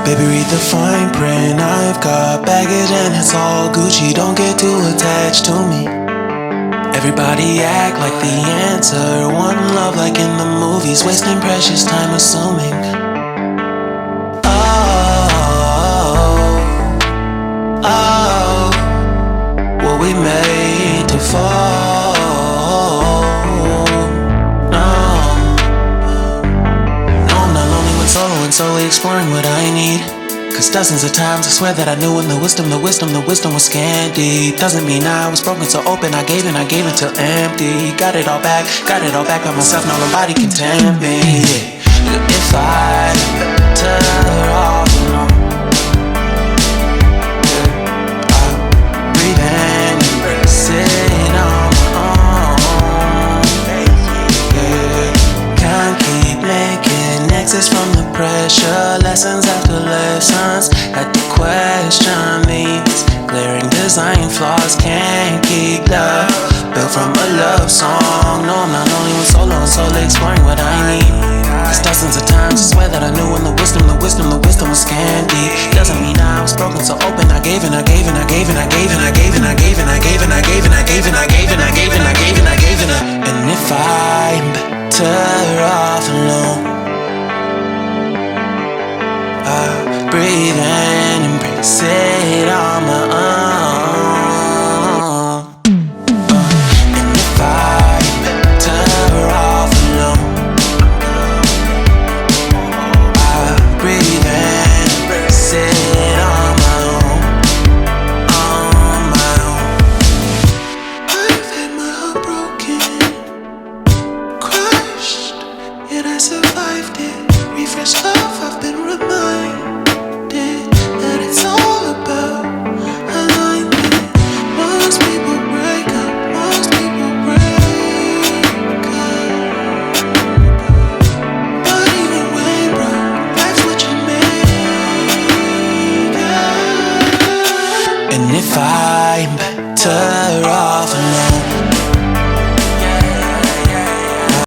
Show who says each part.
Speaker 1: Baby, read the fine print. I've got baggage and it's all Gucci. Don't get too attached to me. Everybody act like the answer. One love like in the movies. Wasting precious time assuming. Oh, were we made to fall? No, I'm not lonely when solo and solely exploring what I need. Cause dozens of times I swear that I knew when the wisdom was scanty. Doesn't mean I was broken so open, I gave till empty. Got it all back by myself, now nobody can tempt me. If I better off alone, breathe in, embrace it on my own. Can't keep making exits from the pressure. Lessons after lessons, had to question these glaring design flaws. Can't keep love built from a love song. No, I'm not only when solo and solely exploring what I need. Cause dozens of times I swear that I knew when the wisdom was scanty. Doesn't mean I was broken so open, I gave and I gave and I gave and I gave and I gave and I gave and I gave and I gave and I gave and I gave and I gave and I gave and I gave and I. And if I'm better off alone, breathe in, embrace it on my own. And if I'm better off alone, breathe in, embrace it on my own, on my own. I've had my heart broken, crushed, yet I survived it. Refresh love, I've been